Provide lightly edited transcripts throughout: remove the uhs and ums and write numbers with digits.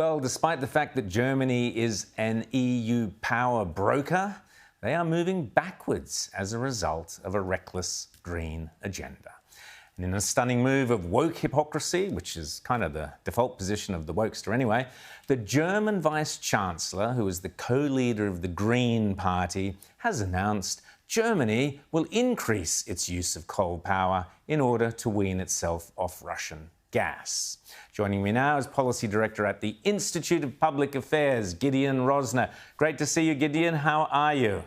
Well, despite the fact that Germany is an EU power broker, they are moving backwards as a result of a reckless green agenda. And in a stunning move of woke hypocrisy, which is kind of the default position of the wokester anyway, the German vice-chancellor, who is the co-leader of the Green Party, has announced Germany will increase its use of coal power in order to wean itself off Russian gas. Joining me now is Policy Director at the Institute of Public Affairs, Gideon Rozner. Great to see you, Gideon. How are you?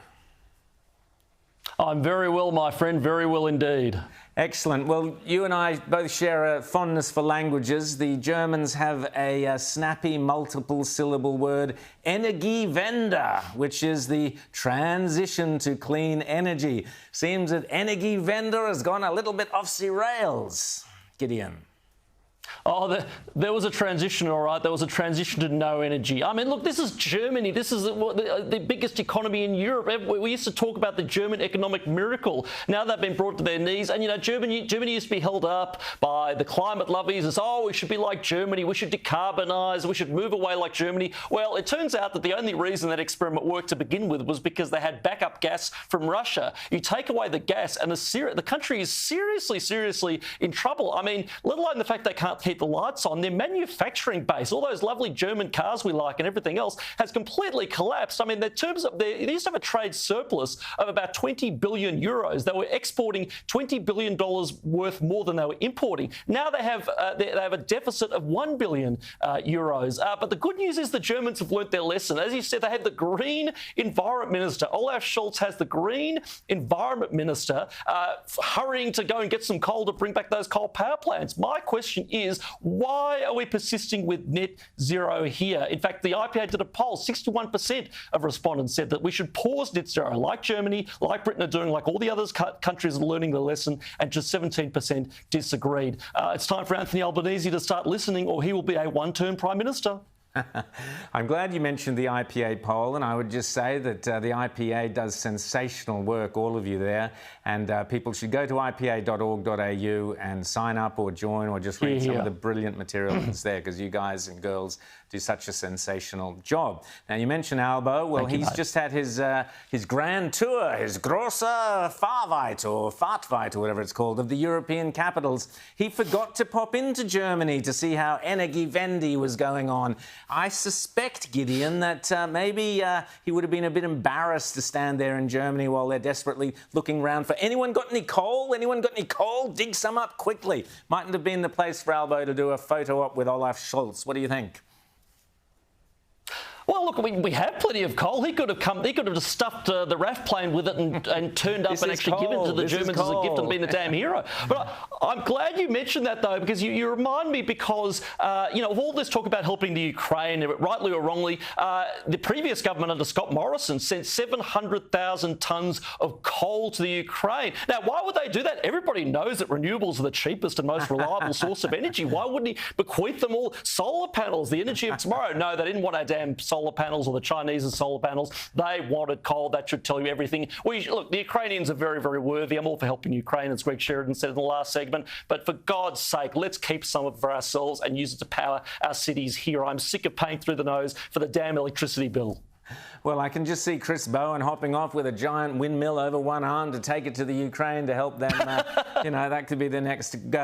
I'm very well, my friend, very well indeed. Excellent. Well, you and I both share a fondness for languages. The Germans have a snappy multiple-syllable word, Energiewende, which is the transition to clean energy. Seems that Energiewende has gone a little bit off the rails. Gideon. Oh, there was a transition, all right. There was a transition to no energy. I mean, look, this is Germany. This is the biggest economy in Europe. We used to talk about the German economic miracle. Now they've been brought to their knees. And, you know, Germany used to be held up by the climate lovies as, oh, we should be like Germany. We should decarbonise. We should move away like Germany. Well, it turns out that the only reason that experiment worked to begin with was because they had backup gas from Russia. You take away the gas and the country is seriously in trouble. I mean, let alone the fact they can't keep the lights on. Their manufacturing base, all those lovely German cars we like and everything else, has completely collapsed. I mean, they used to have a trade surplus of about 20 billion euros. They were exporting $20 billion worth more than they were importing. Now they have a deficit of 1 billion euros. But the good news is the Germans have learnt their lesson. As you said, they have the Green Environment Minister. Olaf Scholz has the Green Environment Minister hurrying to go and get some coal to bring back those coal power plants. My question is, why are we persisting with net zero here? In fact, the IPA did a poll. 61% of respondents said that we should pause net zero, like Germany, like Britain are doing, like all the other countries are learning the lesson, and just 17% disagreed. It's time for Anthony Albanese to start listening, or he will be a one-term Prime Minister. I'm glad you mentioned the IPA poll, and I would just say that the IPA does sensational work, all of you there, and people should go to ipa.org.au and sign up or join or just read some of the brilliant material that's there, because you guys and girls do such a sensational job. Now, you mentioned Albo. Well, he's just had his grand tour, his große Fahrweite or Fahrtweite or whatever it's called, of the European capitals. He forgot to pop into Germany to see how Energiewende was going on. I suspect, Gideon, that maybe he would have been a bit embarrassed to stand there in Germany while they're desperately looking around for anyone got any coal? Anyone got any coal? Dig some up quickly. Mightn't have been the place for Albo to do a photo op with Olaf Scholz. What do you think? Well, look, we have plenty of coal. He could have just stuffed the RAF plane with it and turned up and actually given it to the Germans as a gift and been the damn hero. But I'm glad you mentioned that, though, because you remind me, because, you know, of all this talk about helping the Ukraine, rightly or wrongly, the previous government under Scott Morrison sent 700,000 tonnes of coal to the Ukraine. Now, why would they do that? Everybody knows that renewables are the cheapest and most reliable source of energy. Why wouldn't he bequeath them all solar panels, the energy of tomorrow? No, they didn't want our damn solar panels, or the Chinese solar panels. They wanted coal. That should tell you everything. Look, the Ukrainians are very worthy. I'm all for helping Ukraine, as Greg Sheridan said in the last segment. But for God's sake, let's keep some of it for ourselves and use it to power our cities here. I'm sick of paying through the nose for the damn electricity bill. Well, I can just see Chris Bowen hopping off with a giant windmill over one arm to take it to the Ukraine to help them. You know, that could be the next to go.